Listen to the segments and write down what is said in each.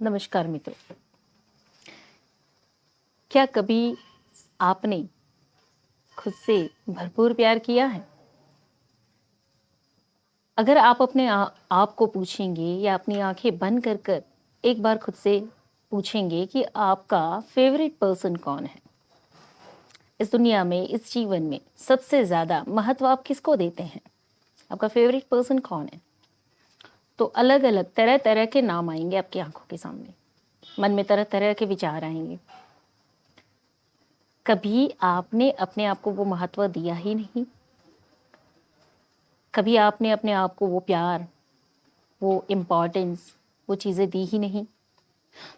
नमस्कार मित्रों। क्या कभी आपने खुद से भरपूर प्यार किया है? अगर आप अपने आप को पूछेंगे या अपनी आंखें बंद कर कर एक बार खुद से पूछेंगे कि आपका फेवरेट पर्सन कौन है, इस दुनिया में, इस जीवन में सबसे ज्यादा महत्व आप किसको देते हैं, आपका फेवरेट पर्सन कौन है, तो अलग अलग तरह तरह के नाम आएंगे आपकी आंखों के सामने। मन में तरह तरह के विचार आएंगे। कभी आपने अपने आप को वो महत्व दिया ही नहीं? कभी आपने अपने आप को वो प्यार, वो इम्पोर्टेंस, वो चीज़ें दी ही नहीं?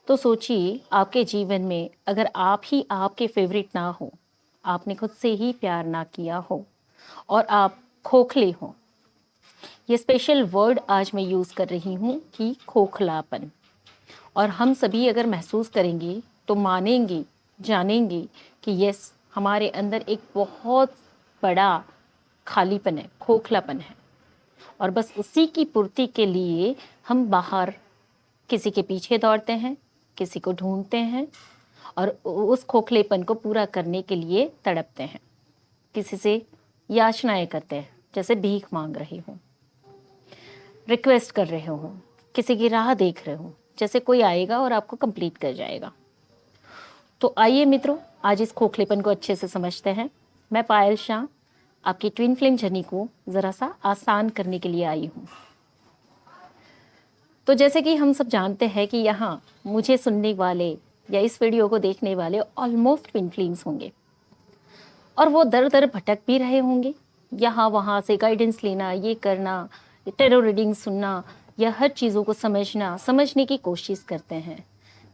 तो सोचिए, आपके जीवन में अगर आप ही आपके फेवरेट ना हो, आपने खुद से ही प्यार ना किया हो और आप खोखले हो, ये स्पेशल वर्ड आज मैं यूज़ कर रही हूँ कि खोखलापन, और हम सभी अगर महसूस करेंगे तो मानेंगे, जानेंगे कि यस, हमारे अंदर एक बहुत बड़ा खालीपन है, खोखलापन है, और बस उसी की पूर्ति के लिए हम बाहर किसी के पीछे दौड़ते हैं, किसी को ढूंढते हैं और उस खोखलेपन को पूरा करने के लिए तड़पते हैं। किसी से याचनाएं करते हैं, जैसे भीख मांग रहे हो, रिक्वेस्ट कर रहे हो, किसी की राह देख रहे हो, जैसे कोई आएगा और आपको कंप्लीट कर जाएगा। तो आइए मित्रों, आज इस खोखलेपन को अच्छे से समझते हैं। मैं पायल शाह आपकी ट्विन फ्लेम जर्नी को ज़रा सा आसान करने के लिए आई हूँ। तो जैसे कि हम सब जानते हैं कि यहाँ मुझे सुनने वाले या इस वीडियो को देखने वाले ऑलमोस्ट ट्विन फ्लेम्स होंगे, और वो दर दर भटक भी रहे होंगे। यहाँ वहाँ से गाइडेंस लेना, ये करना, टेरो रीडिंग सुनना, या हर चीज़ों को समझने की कोशिश करते हैं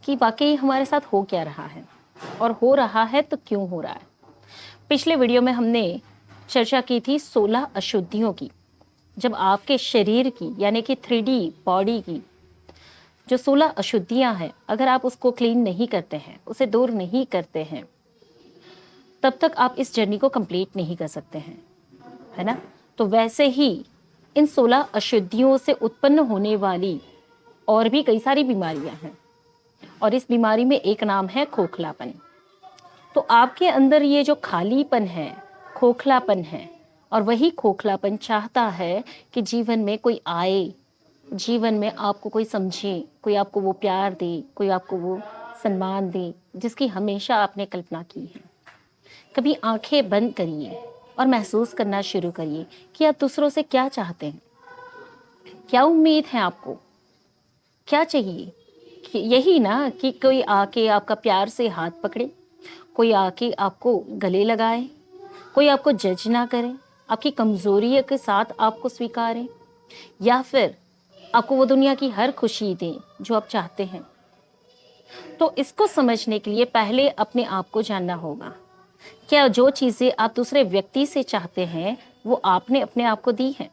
कि वाकई हमारे साथ हो क्या रहा है, और हो रहा है तो क्यों हो रहा है। पिछले वीडियो में हमने चर्चा की थी 16 अशुद्धियों की। जब आपके शरीर की यानी कि 3D बॉडी की जो 16 अशुद्धियां हैं, अगर आप उसको क्लीन नहीं करते हैं, उसे दूर नहीं करते हैं, तब तक आप इस जर्नी को कंप्लीट नहीं कर सकते हैं, है ना। तो वैसे ही इन 16 अशुद्धियों से उत्पन्न होने वाली और भी कई सारी बीमारियां हैं, और इस बीमारी में एक नाम है खोखलापन। तो आपके अंदर ये जो खालीपन है, खोखलापन है, और वही खोखलापन चाहता है कि जीवन में कोई आए, जीवन में आपको कोई समझे, कोई आपको वो प्यार दे, कोई आपको वो सम्मान दे जिसकी हमेशा आपने कल्पना की है। कभी आंखें बंद करिए और महसूस करना शुरू करिए कि आप दूसरों से क्या चाहते हैं, क्या उम्मीद है आपको, क्या चाहिए। कि यही ना कि कोई आके आपका प्यार से हाथ पकड़े, कोई आके आपको गले लगाए, कोई आपको जज ना करे, आपकी कमजोरी के साथ आपको स्वीकारे, या फिर आपको वो दुनिया की हर खुशी दे जो आप चाहते हैं। तो इसको समझने के लिए पहले अपने आप को जानना होगा। क्या जो चीज़ें आप दूसरे व्यक्ति से चाहते हैं वो आपने अपने आप को दी हैं?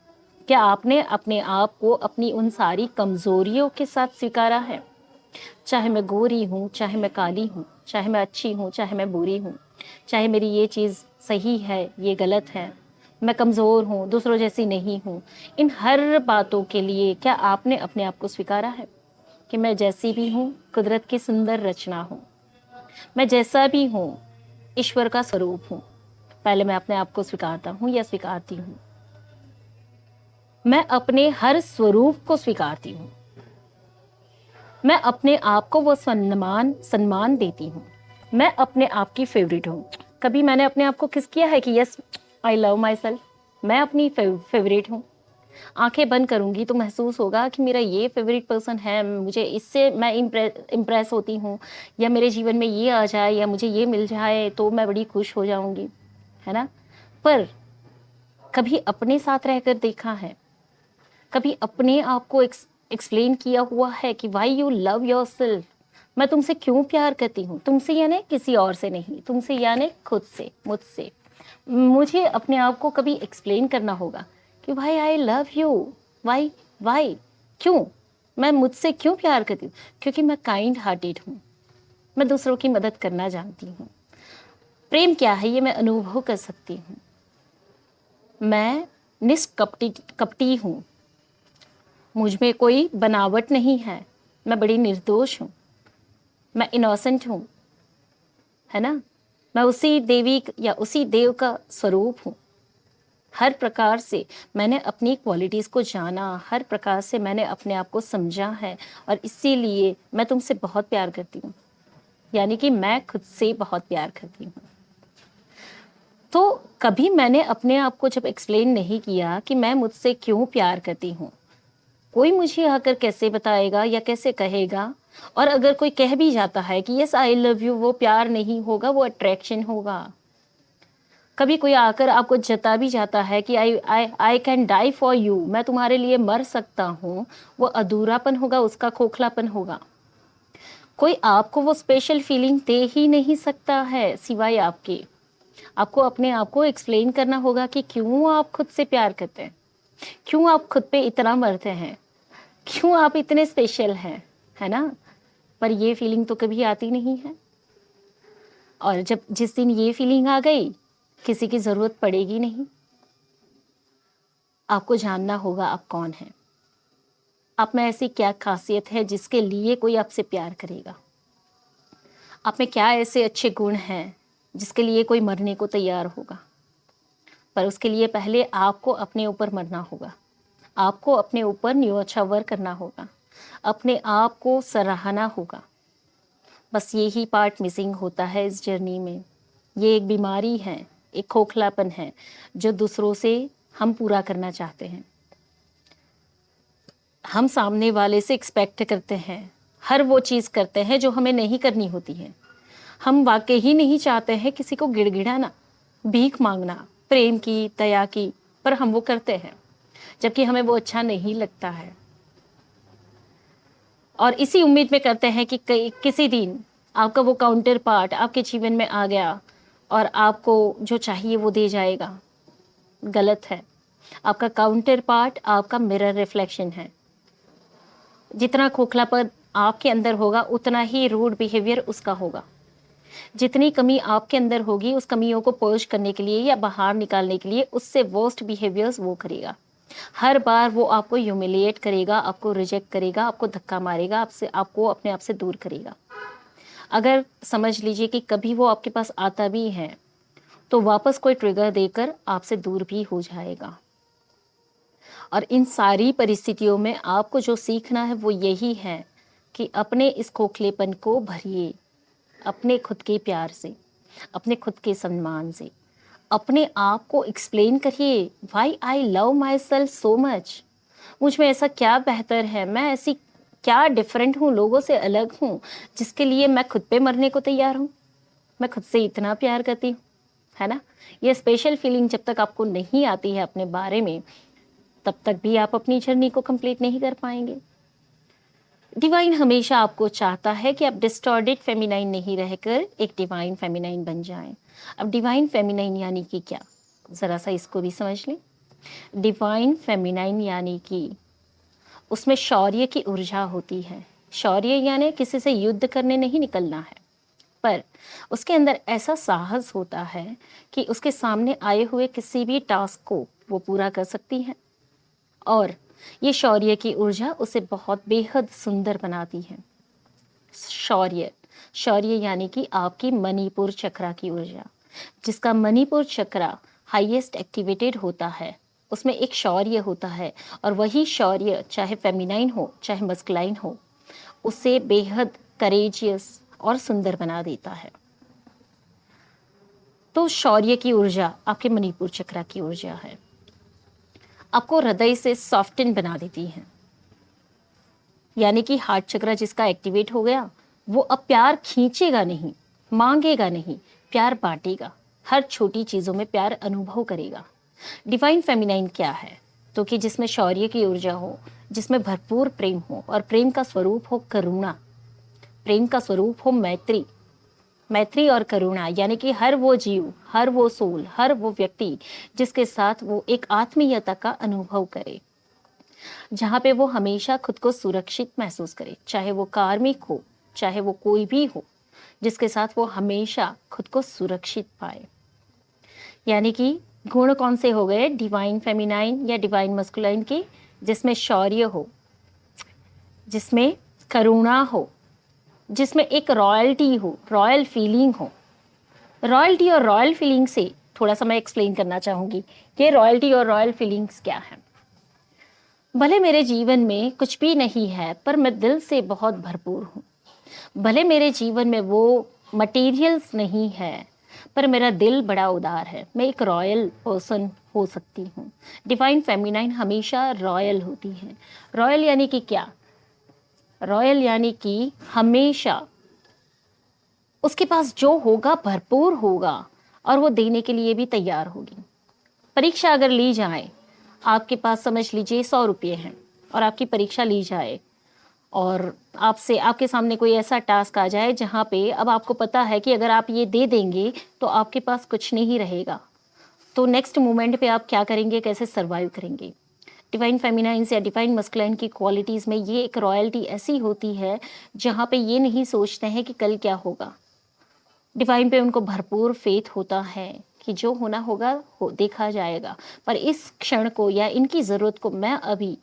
क्या आपने अपने आप को अपनी उन सारी कमजोरियों के साथ स्वीकारा है? चाहे मैं गोरी हूँ, चाहे मैं काली हूँ, चाहे मैं अच्छी हूँ, चाहे मैं बुरी हूँ, चाहे मेरी ये चीज़ सही है, ये गलत है, मैं कमज़ोर हूँ, दूसरों जैसी नहीं हूँ, इन हर बातों के लिए क्या आपने अपने आप को स्वीकारा है कि मैं जैसी भी हूँ कुदरत की सुंदर रचना हूँ, मैं जैसा भी हूँ ईश्वर का स्वरूप हूँ। पहले मैं अपने आप को स्वीकारता हूँ या स्वीकारती हूँ? मैं अपने हर स्वरूप को स्वीकारती हूँ। मैं अपने आप को वो सम्मान देती हूँ। मैं अपने आप की फेवरेट हूँ। कभी मैंने अपने आप को किस किया है कि yes, I love my self, मैं अपनी फेवरेट हूँ। आंखें बंद करूंगी तो महसूस होगा कि मेरा ये फेवरेट पर्सन है, मुझे इससे मैं इम्प्रेस होती हूँ, या मेरे जीवन में ये आ जाए या मुझे ये मिल जाए तो मैं बड़ी खुश हो जाऊंगी, है ना। पर कभी अपने साथ रहकर देखा है? कभी अपने आप को एक्सप्लेन किया हुआ है कि why you love your self? मैं तुमसे क्यों प्यार करती हूँ? तुमसे यानी किसी और से नहीं, तुमसे यानी खुद से, मुझसे। मुझे अपने आप को कभी एक्सप्लेन करना होगा कि भाई I love you, why why, क्यों मैं मुझसे क्यों प्यार करती हूँ? क्योंकि मैं काइंड हार्टेड हूँ, मैं दूसरों की मदद करना जानती हूँ। प्रेम क्या है ये मैं अनुभव कर सकती हूँ। मैं निष्कपटी हूँ, मुझ में कोई बनावट नहीं है, मैं बड़ी निर्दोष हूँ, मैं इनोसेंट हूँ, है ना? मैं उसी देवी या उसी देव का स्वरूप हूँ। हर प्रकार से मैंने अपनी क्वालिटीज़ को जाना, हर प्रकार से मैंने अपने आप को समझा है और इसीलिए मैं तुमसे बहुत प्यार करती हूँ। यानी कि मैं खुद से बहुत प्यार करती हूँ। तो कभी मैंने अपने आप को जब एक्सप्लेन नहीं किया कि मैं मुझसे क्यों प्यार करती हूँ, कोई मुझे आकर कैसे बताएगा या कैसे कहेगा? और अगर कोई कह भी जाता है कि यस आई लव यू, वो प्यार नहीं होगा, वो अट्रैक्शन होगा। कभी कोई आकर आपको जता भी जाता है कि I can die for you, मैं तुम्हारे लिए मर सकता हूँ, वो अधूरापन होगा, उसका खोखलापन होगा। कोई आपको वो स्पेशल फीलिंग दे ही नहीं सकता है सिवाय आपके। आपको अपने आप को एक्सप्लेन करना होगा कि क्यों आप खुद से प्यार करते हैं, क्यों आप खुद पे इतना मरते हैं, क्यों आप इतने स्पेशल हैं, है ना? पर ये फीलिंग तो कभी आती नहीं है। और जब जिस दिन ये फीलिंग आ गई, किसी की ज़रूरत पड़ेगी नहीं। आपको जानना होगा आप कौन हैं। आप में ऐसी क्या खासियत है जिसके लिए कोई आपसे प्यार करेगा? आप में क्या ऐसे अच्छे गुण हैं जिसके लिए कोई मरने को तैयार होगा? पर उसके लिए पहले आपको अपने ऊपर मरना होगा। आपको अपने ऊपर न्योछावर करना होगा। अपने आप को सराहना होगा। बस यही पार्ट मिसिंग होता है इस जर्नी में। ये एक बीमारी है, एक खोखलापन है जो दूसरों से हम पूरा करना चाहते हैं। हम सामने वाले से एक्सपेक्ट करते हैं, हर वो चीज़ करते हैं जो हमें नहीं करनी होती है। हम वाकई ही नहीं चाहते हैं किसी को गिड़गिड़ाना, भीख मांगना, प्रेम की, दया की, पर हम वो करते हैं जबकि हमें वो अच्छा नहीं लगता है। और इसी उम्मीद में करते हैं कि किसी दिन आपका वो काउंटर पार्ट आपके जीवन में आ गया और आपको जो चाहिए वो दे जाएगा। गलत है। आपका काउंटर पार्ट आपका मिरर रिफ्लेक्शन है। जितना खोखलापन आपके अंदर होगा उतना ही रूड बिहेवियर उसका होगा। जितनी कमी आपके अंदर होगी उस कमियों को पर्ज करने के लिए या बाहर निकालने के लिए उससे वर्स्ट बिहेवियर्स वो करेगा। हर बार वो आपको ह्यूमिलिएट करेगा, आपको रिजेक्ट करेगा, आपको धक्का मारेगा, आपको अपने आप से दूर करेगा। अगर समझ लीजिए कि कभी वो आपके पास आता भी है तो वापस कोई ट्रिगर देकर आपसे दूर भी हो जाएगा। और इन सारी परिस्थितियों में आपको जो सीखना है वो यही है कि अपने इस खोखलेपन को भरिए अपने खुद के प्यार से, अपने खुद के सम्मान से। अपने आप को एक्सप्लेन करिए, why I love my self so much. मुझ में ऐसा क्या बेहतर है, मैं ऐसी क्या डिफरेंट हूँ, लोगों से अलग हूँ, जिसके लिए मैं खुद पे मरने को तैयार हूँ। मैं खुद से इतना प्यार करती हूँ, है ना? ये स्पेशल फीलिंग जब तक आपको नहीं आती है अपने बारे में, तब तक भी आप अपनी जर्नी को कंप्लीट नहीं कर पाएंगे। डिवाइन हमेशा आपको चाहता है कि आप डिस्टॉर्टेड फेमिनाइन नहीं रहकर एक डिवाइन फेमिनाइन बन जाएं। अब डिवाइन फेमिनाइन यानी कि क्या, ज़रा सा इसको भी समझ लें। डिवाइन फेमिनाइन यानी कि उसमें शौर्य की ऊर्जा होती है। शौर्य यानी किसी से युद्ध करने नहीं निकलना है, पर उसके अंदर ऐसा साहस होता है कि उसके सामने आए हुए किसी भी टास्क को वो पूरा कर सकती है। और ये शौर्य की ऊर्जा उसे बहुत बेहद सुंदर बनाती है। शौर्य शौर्य यानी कि आपकी मणिपुर चक्रा की ऊर्जा। जिसका मणिपुर चक्रा हाईएस्ट एक्टिवेटेड होता है उसमें एक शौर्य होता है, और वही शौर्य चाहे फेमिनाइन हो चाहे मस्कुलाइन हो उसे बेहद करेजियस और सुंदर बना देता है। तो शौर्य की ऊर्जा आपके मणिपुर चक्रा की ऊर्जा है, आपको हृदय से सॉफ्टन बना देती है। यानी कि हार्ट चक्रा जिसका एक्टिवेट हो गया वो अब प्यार खींचेगा नहीं, मांगेगा नहीं, प्यार बांटेगा, हर छोटी चीज़ों में प्यार अनुभव करेगा। डिवाइन फेमिनाइन क्या है? तो कि जिसमें शौर्य की ऊर्जा हो, जिसमें भरपूर प्रेम हो, और प्रेम का स्वरूप हो करुणा, प्रेम का स्वरूप हो मैत्री। मैत्री और करुणा यानी कि हर वो जीव, हर वो सोल, हर वो व्यक्ति जिसके साथ वो एक आत्मीयता का अनुभव करे, जहाँ पे वो हमेशा खुद को सुरक्षित महसूस करे, चाहे वो कार्मिक हो चाहे वो कोई भी हो, जिसके साथ वो हमेशा खुद को सुरक्षित पाए। यानी कि गुण कौन से हो गए डिवाइन फेमिनाइन या डिवाइन मस्कुलाइन के? जिसमें शौर्य हो, जिसमें करुणा हो, जिसमें एक रॉयल्टी हो, रॉयल फीलिंग हो। रॉयल्टी और रॉयल फीलिंग से थोड़ा सा मैं एक्सप्लेन करना चाहूँगी कि रॉयल्टी और रॉयल फीलिंग्स क्या है। भले मेरे जीवन में कुछ भी नहीं है, पर मैं दिल से बहुत भरपूर हूँ। भले मेरे जीवन में वो मटेरियल्स नहीं है, पर मेरा दिल बड़ा उदार है। मैं एक रॉयल पर्सन हो सकती हूँ। डिवाइन फेमिनाइन हमेशा रॉयल होती है। रॉयल यानी कि क्या? रॉयल यानी कि हमेशा उसके पास जो होगा भरपूर होगा और वो देने के लिए भी तैयार होगी। परीक्षा अगर ली जाए, आपके पास समझ लीजिए 100 रुपये हैं और आपकी परीक्षा ली जाए और आपके सामने कोई ऐसा टास्क आ जाए जहाँ पे अब आपको पता है कि अगर आप ये दे देंगे तो आपके पास कुछ नहीं रहेगा, तो नेक्स्ट मोमेंट पे आप क्या करेंगे, कैसे सर्वाइव करेंगे? डिवाइन फेमिनाइंस या डिवाइन मस्कुलाइन की क्वालिटीज़ में ये एक रॉयल्टी ऐसी होती है जहाँ पे ये नहीं सोचते हैं कि कल क्या होगा। डिवाइन पे उनको भरपूर फेथ होता है कि जो होना होगा हो देखा जाएगा, पर इस क्षण को या इनकी ज़रूरत को मैं अभी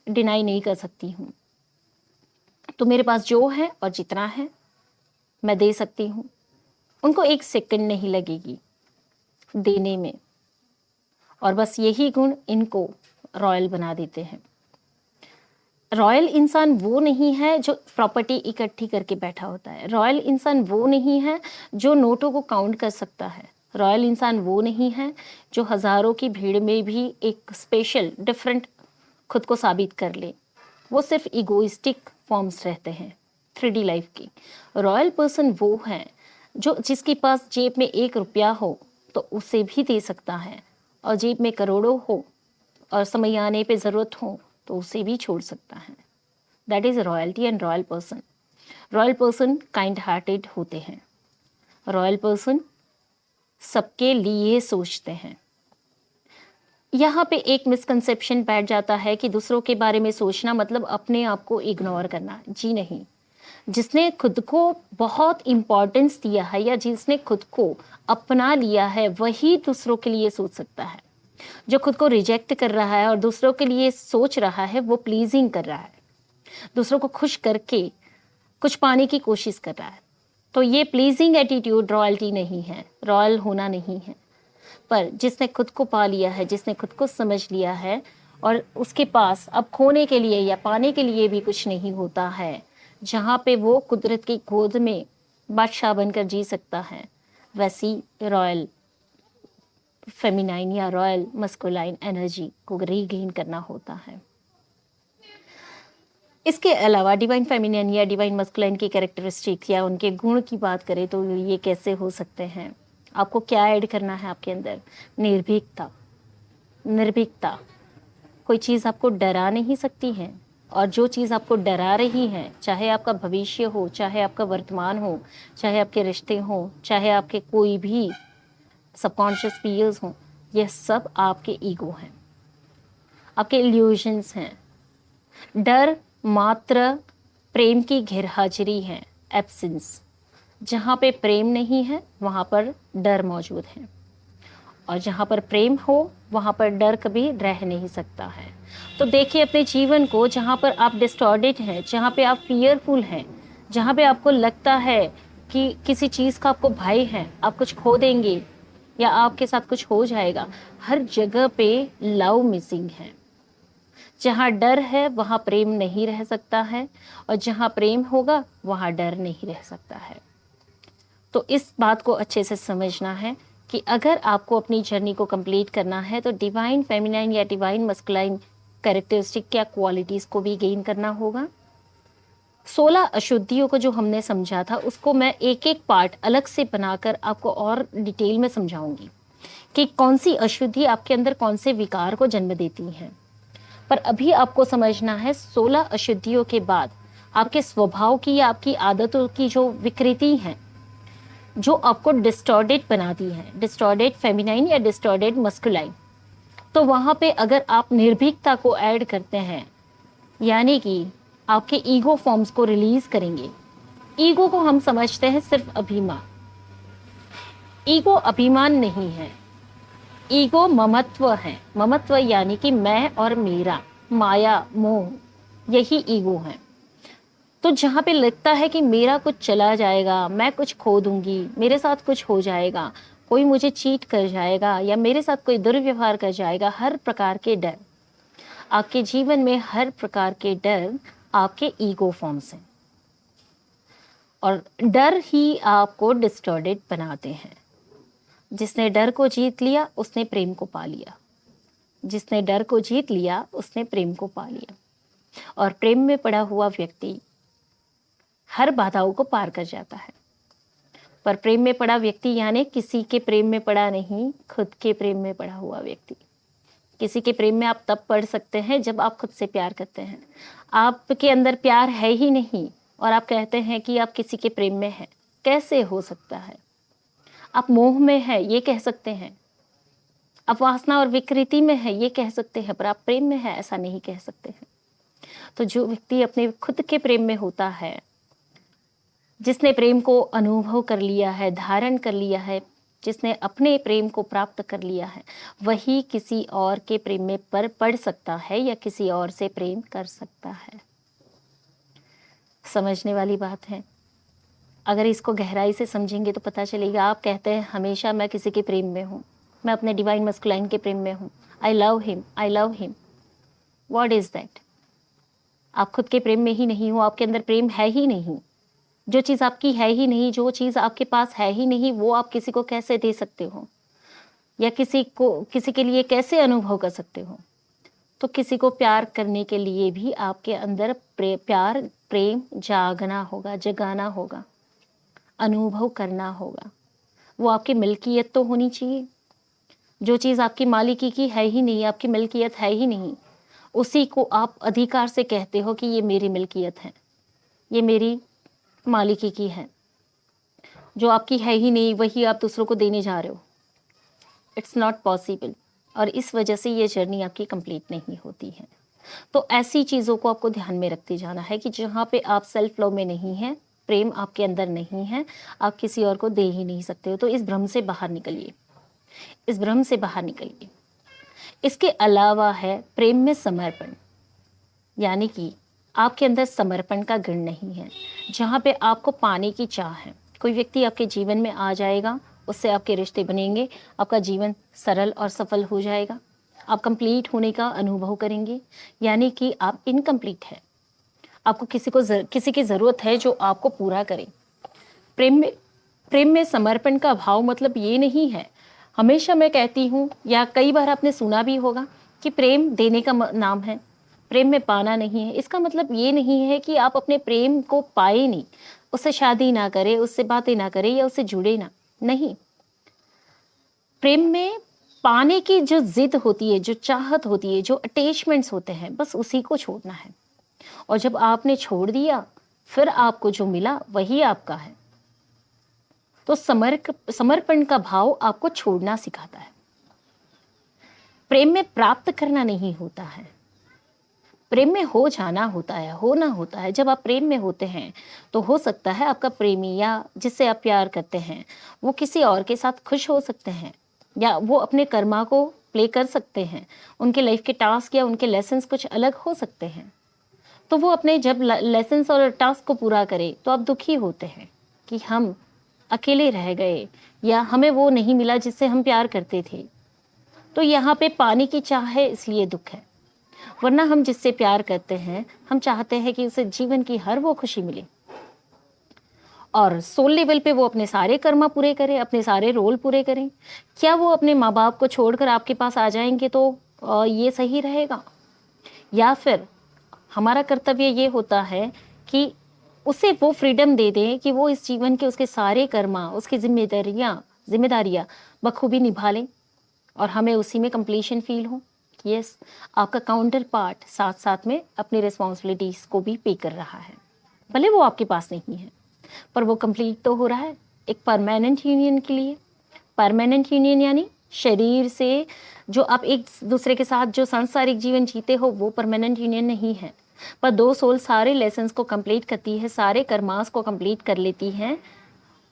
डिनाई नहीं कर सकती हूँ। तो मेरे पास जो है और जितना है मैं दे सकती हूँ। उनको एक सेकंड नहीं लगेगी देने में, और बस यही गुण इनको रॉयल बना देते हैं। रॉयल इंसान वो नहीं है जो प्रॉपर्टी इकट्ठी करके बैठा होता है। रॉयल इंसान वो नहीं है जो नोटों को काउंट कर सकता है। रॉयल इंसान वो नहीं है जो हज़ारों की भीड़ में भी एक स्पेशल डिफरेंट खुद को साबित कर ले। वो सिर्फ इगोइस्टिक फॉर्म्स रहते हैं 3D लाइफ की। रॉयल पर्सन वो है जो जिसके पास जेब में 1 रुपया हो तो उसे भी दे सकता है, और जेब में करोड़ों हो और समय आने पे ज़रूरत हो तो उसे भी छोड़ सकता है। That is royalty and royal person. Royal person kind hearted होते हैं। रॉयल पर्सन सबके लिए सोचते हैं। यहाँ पे एक मिसकंसेप्शन बैठ जाता है कि दूसरों के बारे में सोचना मतलब अपने आप को इग्नोर करना। जी नहीं, जिसने खुद को बहुत इम्पोर्टेंस दिया है या जिसने खुद को अपना लिया है वही दूसरों के लिए सोच सकता है। जो खुद को रिजेक्ट कर रहा है और दूसरों के लिए सोच रहा है वो प्लीजिंग कर रहा है, दूसरों को खुश करके कुछ पाने की कोशिश कर रहा है। तो ये प्लीजिंग एटीट्यूड रॉयल्टी नहीं है, रॉयल होना नहीं है। पर जिसने खुद को पा लिया है, जिसने खुद को समझ लिया है और उसके पास अब खोने के लिए या पाने के लिए भी कुछ नहीं होता है, जहाँ पे वो कुदरत की गोद में बादशाह बनकर जी सकता है, वैसी रॉयल फेमिनाइन या रॉयल मस्कुलाइन एनर्जी को रीगेन करना होता है। इसके अलावा डिवाइन फेमिनाइन या डिवाइन मस्कुलाइन की कैरेक्टरिस्टिक्स या उनके गुण की बात करें तो ये कैसे हो सकते हैं? आपको क्या ऐड करना है आपके अंदर? निर्भीकता। निर्भीकता, कोई चीज़ आपको डरा नहीं सकती है, और जो चीज़ आपको डरा रही है, चाहे आपका भविष्य हो, चाहे आपका वर्तमान हो, चाहे आपके रिश्ते हो, चाहे आपके कोई भी सबकॉन्शियस फियर्स हों, यह सब आपके ईगो हैं, आपके इल्यूजन्स हैं। डर मात्र प्रेम की गैरहाजिरी है, एब्सेंस। जहाँ पे प्रेम नहीं है वहाँ पर डर मौजूद है, और जहाँ पर प्रेम हो वहाँ पर डर कभी रह नहीं सकता है। तो देखिए अपने जीवन को, जहाँ पर आप डिस्टॉर्टेड हैं, जहाँ पे आप फियरफुल हैं, जहाँ पे आपको लगता है कि किसी चीज़ का आपको भय है, आप कुछ खो देंगे या आपके साथ कुछ हो जाएगा, हर जगह पे लव मिसिंग है। जहाँ डर है वहाँ प्रेम नहीं रह सकता है, और जहाँ प्रेम होगा वहाँ डर नहीं रह सकता है। तो इस बात को अच्छे से समझना है कि अगर आपको अपनी जर्नी को कंप्लीट करना है तो डिवाइन फेमिनाइन या डिवाइन मस्कुलाइन कैरेक्टरिस्टिक या क्वालिटीज़ को भी गेन करना होगा। 16 अशुद्धियों को जो हमने समझा था उसको मैं एक एक पार्ट अलग से बनाकर आपको और डिटेल में समझाऊंगी कि कौन सी अशुद्धि आपके अंदर कौन से विकार को जन्म देती हैं। पर अभी आपको समझना है 16 अशुद्धियों के बाद आपके स्वभाव की या आपकी आदतों की जो विकृति हैं, जो आपको डिस्टॉर्टेड बनाती है, डिस्टॉर्टेड फेमिनाइन या डिस्टॉर्टेड मस्कुलाइन, तो वहाँ पे अगर आप निर्भीकता को ऐड करते हैं, यानी कि आपके ईगो फॉर्म्स को रिलीज करेंगे। ईगो को हम समझते हैं सिर्फ अभिमान। ईगो अभिमान नहीं है, ईगो ममत्व है। ममत्व यानी कि मैं और मेरा, माया मोह, यही ईगो है। तो जहाँ पे लगता है कि मेरा कुछ चला जाएगा, मैं कुछ खो दूंगी, मेरे साथ कुछ हो जाएगा, कोई मुझे चीट कर जाएगा या मेरे साथ कोई दुर्व्यवहार कर जाएगा, हर प्रकार के डर आपके जीवन में, हर प्रकार के डर आपके ईगो फॉर्म्स हैं और डर ही आपको डिस्टॉर्टेड बनाते हैं। जिसने डर को जीत लिया उसने प्रेम को पा लिया, जिसने डर को जीत लिया उसने प्रेम को पा लिया। और प्रेम में पड़ा हुआ व्यक्ति हर बाधाओं को पार कर जाता है। पर प्रेम में पड़ा व्यक्ति यानी किसी के प्रेम में पड़ा नहीं, खुद के प्रेम में पड़ा हुआ व्यक्ति। किसी के प्रेम में आप तब पड़ सकते हैं जब आप खुद से प्यार करते हैं। आपके अंदर प्यार है ही नहीं और आप कहते हैं कि आप किसी के प्रेम में हैं, कैसे हो सकता है? आप मोह में है ये कह सकते हैं, आप वासना और विकृति में है ये कह सकते हैं, पर आप प्रेम में है ऐसा नहीं कह सकते हैं। तो जो व्यक्ति अपने खुद के प्रेम में होता है, जिसने प्रेम को अनुभव कर लिया है, धारण कर लिया है, जिसने अपने प्रेम को प्राप्त कर लिया है, वही किसी और के प्रेम में पड़ सकता है या किसी और से प्रेम कर सकता है। समझने वाली बात है। अगर इसको गहराई से समझेंगे तो पता चलेगा। आप कहते हैं हमेशा मैं किसी के प्रेम में हूँ, मैं अपने डिवाइन मस्कुलाइन के प्रेम में हूँ, I love him, I love him. What is that? आप खुद के प्रेम में ही नहीं हो, आपके अंदर प्रेम है ही नहीं। जो चीज़ आपकी है ही नहीं, जो चीज़ आपके पास है ही नहीं, वो आप किसी को कैसे दे सकते हो या किसी के लिए कैसे अनुभव कर सकते हो? तो किसी को प्यार करने के लिए भी आपके अंदर प्रेम जगाना होगा, अनुभव करना होगा। वो आपकी मिल्कियत तो होनी चाहिए। जो चीज़ आपकी मालिकी की है ही नहीं, आपकी मिल्कियत है ही नहीं, उसी को आप अधिकार से कहते हो कि ये मेरी मिल्कियत है, ये मेरी मालिकी की है। जो आपकी है ही नहीं वही आप दूसरों को देने जा रहे हो। It's not possible. और इस वजह से ये जर्नी आपकी कंप्लीट नहीं होती है। तो ऐसी चीज़ों को आपको ध्यान में रखते जाना है कि जहाँ पे आप सेल्फ लव में नहीं हैं, प्रेम आपके अंदर नहीं है, आप किसी और को दे ही नहीं सकते हो। तो इस भ्रम से बाहर निकलिए, इस भ्रम से बाहर निकलिए। इसके अलावा है प्रेम में समर्पण, यानी कि आपके अंदर समर्पण का गुण नहीं है। जहाँ पे आपको पाने की चाह है, कोई व्यक्ति आपके जीवन में आ जाएगा, उससे आपके रिश्ते बनेंगे, आपका जीवन सरल और सफल हो जाएगा, आप कंप्लीट होने का अनुभव करेंगे, यानी कि आप इनकम्प्लीट है। आपको किसी की ज़रूरत है जो आपको पूरा करे। प्रेम में समर्पण का भाव मतलब ये नहीं है। हमेशा मैं कहती हूँ या कई बार आपने सुना भी होगा कि प्रेम देने का नाम है, प्रेम में पाना नहीं है। इसका मतलब ये नहीं है कि आप अपने प्रेम को पाए नहीं, उससे शादी ना करें, उससे बातें ना करें या उससे जुड़े ना, नहीं। प्रेम में पाने की जो जिद होती है, जो चाहत होती है, जो अटैचमेंट्स होते हैं, बस उसी को छोड़ना है। और जब आपने छोड़ दिया फिर आपको जो मिला वही आपका है। तो समर्पण का भाव आपको छोड़ना सिखाता है। प्रेम में प्राप्त करना नहीं होता है, प्रेम में हो जाना होता है, होना होता है। जब आप प्रेम में होते हैं तो हो सकता है आपका प्रेमी या जिससे आप प्यार करते हैं वो किसी और के साथ खुश हो सकते हैं, या वो अपने कर्मा को प्ले कर सकते हैं, उनके लाइफ के टास्क या उनके लेसन्स कुछ अलग हो सकते हैं। तो वो अपने जब लेसन्स और टास्क को पूरा करे तो आप दुखी होते हैं कि हम अकेले रह गए या हमें वो नहीं मिला जिससे हम प्यार करते थे। तो यहाँ पे पाने की चाह है इसलिए दुख है, वरना हम जिससे प्यार करते हैं हम चाहते हैं कि उसे जीवन की हर वो खुशी मिले और सोल लेवल पे वो अपने सारे कर्मा पूरे करें, अपने सारे रोल पूरे करें। क्या वो अपने माँ बाप को छोड़कर आपके पास आ जाएंगे तो ये सही रहेगा? या फिर हमारा कर्तव्य ये होता है कि उसे वो फ्रीडम दे दें कि वो इस जीवन के उसके सारे कर्मा, उसकी जिम्मेदारियाँ बखूबी निभा लें और हमें उसी में कंप्लीशन फील हो। यस, आपका काउंटर पार्ट साथ साथ में अपनी रिस्पॉन्सिबिलिटीज़ को भी पे कर रहा है, भले वो आपके पास नहीं है पर वो कंप्लीट तो हो रहा है एक परमानेंट यूनियन के लिए। परमानेंट यूनियन यानी शरीर से जो आप एक दूसरे के साथ जो सांसारिक जीवन जीते हो वो परमानेंट यूनियन नहीं है, पर दो सोल सारे लेसन्स को कंप्लीट करती है, सारे कर्मास को कंप्लीट कर लेती हैं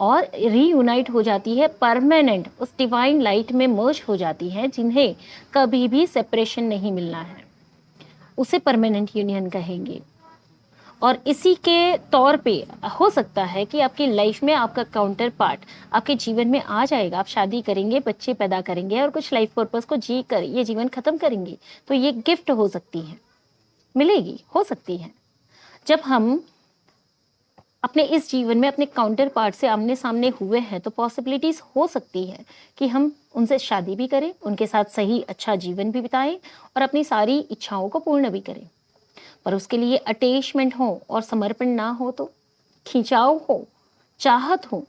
और रीयूनाइट हो जाती है, परमानेंट उस डिवाइन लाइट में मर्ज हो जाती हैं, जिन्हें कभी भी सेपरेशन नहीं मिलना है। उसे परमानेंट यूनियन कहेंगे। और इसी के तौर पे हो सकता है कि आपकी लाइफ में आपका काउंटर पार्ट आपके जीवन में आ जाएगा, आप शादी करेंगे, बच्चे पैदा करेंगे और कुछ लाइफ पर्पस को जी कर ये जीवन खत्म करेंगे। तो ये गिफ्ट हो सकती है, मिलेगी, हो सकती है। जब हम अपने इस जीवन में अपने काउंटर पार्ट से आमने सामने हुए हैं तो पॉसिबिलिटीज हो सकती है कि हम उनसे शादी भी करें, उनके साथ सही अच्छा जीवन भी बिताएं और अपनी सारी इच्छाओं को पूर्ण भी करें। पर उसके लिए अटैचमेंट हो और समर्पण ना हो, तो खिंचाव हो, चाहत हो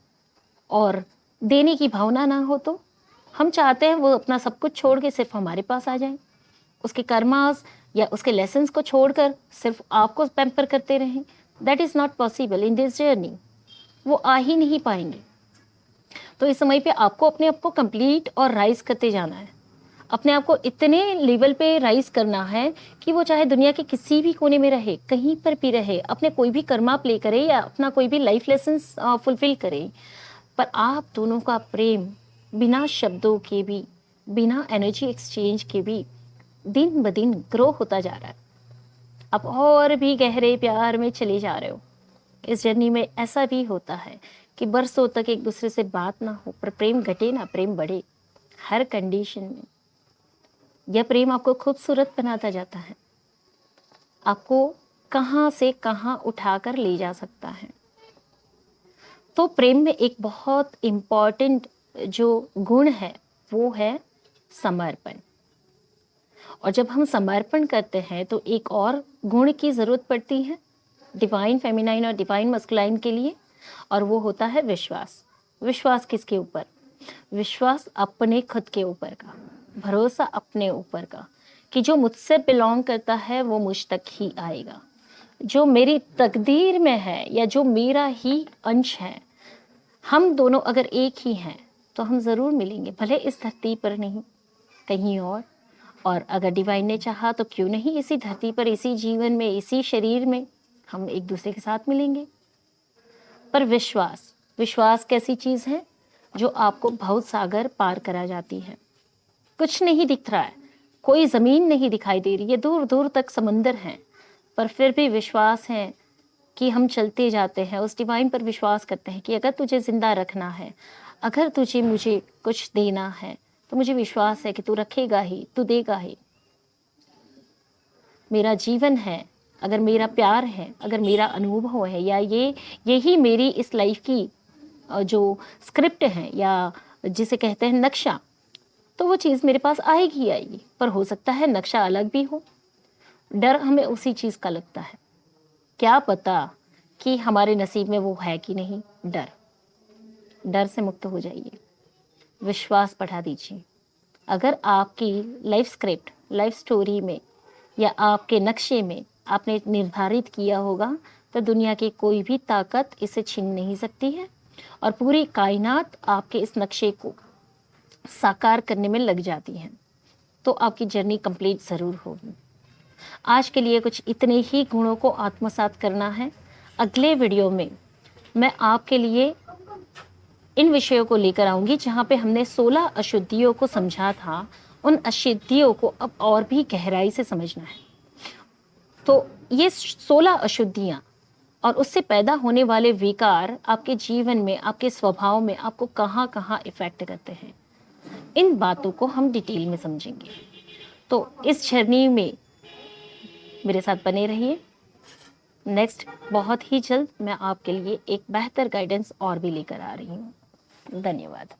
और देने की भावना ना हो, तो हम चाहते हैं वो अपना सब कुछ छोड़ के सिर्फ हमारे पास आ जाए, उसके कर्मास या उसके लेसन्स को छोड़कर सिर्फ आपको पैम्पर करते रहें। That is not possible in this journey. वो आ ही नहीं पाएंगे। तो इस समय पे आपको अपने आप को कंप्लीट और राइज करते जाना है, अपने आप को इतने लेवल पे राइज करना है कि वो चाहे दुनिया के किसी भी कोने में रहे, कहीं पर भी रहे, अपने कोई भी कर्मा प्ले करे या अपना कोई भी लाइफ लेसन्स फुलफिल करे, पर आप दोनों का प्रेम बिना शब्दों के भी, बिना एनर्जी एक्सचेंज के भी दिन ब दिन ग्रो होता जा रहा है। आप और भी गहरे प्यार में चले जा रहे हो। इस जर्नी में ऐसा भी होता है कि बरसों तक एक दूसरे से बात ना हो, पर प्रेम घटे ना प्रेम बढ़े। हर कंडीशन में यह प्रेम आपको खूबसूरत बनाता जाता है, आपको कहाँ से कहाँ उठाकर ले जा सकता है। तो प्रेम में एक बहुत इम्पॉर्टेंट जो गुण है वो है समर्पण। और जब हम समर्पण करते हैं तो एक और गुण की ज़रूरत पड़ती है डिवाइन फेमिनाइन और डिवाइन मस्कुलाइन के लिए, और वो होता है विश्वास। विश्वास किसके ऊपर? विश्वास अपने खुद के ऊपर का, भरोसा अपने ऊपर का कि जो मुझसे बिलोंग करता है वो मुझ तक ही आएगा, जो मेरी तकदीर में है या जो मेरा ही अंश है, हम दोनों अगर एक ही हैं तो हम ज़रूर मिलेंगे, भले इस धरती पर नहीं, कहीं और अगर डिवाइन ने चाहा तो क्यों नहीं इसी धरती पर, इसी जीवन में, इसी शरीर में हम एक दूसरे के साथ मिलेंगे। पर विश्वास, विश्वास कैसी चीज़ है जो आपको भव सागर पार करा जाती है। कुछ नहीं दिख रहा है, कोई ज़मीन नहीं दिखाई दे रही है, दूर दूर तक समंदर हैं, पर फिर भी विश्वास है कि हम चलते जाते हैं, उस डिवाइन पर विश्वास करते हैं कि अगर तुझे ज़िंदा रखना है, अगर तुझे मुझे कुछ देना है तो मुझे विश्वास है कि तू रखेगा ही, तू देगा ही। मेरा जीवन है, अगर मेरा प्यार है, अगर मेरा अनुभव है, या यही मेरी इस लाइफ की जो स्क्रिप्ट है या जिसे कहते हैं नक्शा, तो वो चीज़ मेरे पास आएगी ही आएगी। पर हो सकता है नक्शा अलग भी हो, डर हमें उसी चीज़ का लगता है। क्या पता कि हमारे नसीब में वो है कि नहीं। डर से मुक्त हो जाइए, विश्वास बढ़ा दीजिए। अगर आपकी लाइफ स्क्रिप्ट, लाइफ स्टोरी में या आपके नक्शे में आपने निर्धारित किया होगा तो दुनिया की कोई भी ताकत इसे छीन नहीं सकती है, और पूरी कायनात आपके इस नक्शे को साकार करने में लग जाती है। तो आपकी जर्नी कंप्लीट ज़रूर होगी। आज के लिए कुछ इतने ही गुणों को आत्मसात करना है। अगले वीडियो में मैं आपके लिए इन विषयों को लेकर आऊँगी जहाँ पे हमने 16 अशुद्धियों को समझा था, उन अशुद्धियों को अब और भी गहराई से समझना है। तो ये 16 अशुद्धियाँ और उससे पैदा होने वाले विकार आपके जीवन में, आपके स्वभाव में आपको कहाँ कहाँ इफ़ेक्ट करते हैं, इन बातों को हम डिटेल में समझेंगे। तो इस जर्नी में मेरे साथ बने रहिए। नेक्स्ट बहुत ही जल्द मैं आपके लिए एक बेहतर गाइडेंस और भी लेकर आ रही हूँ। धन्यवाद।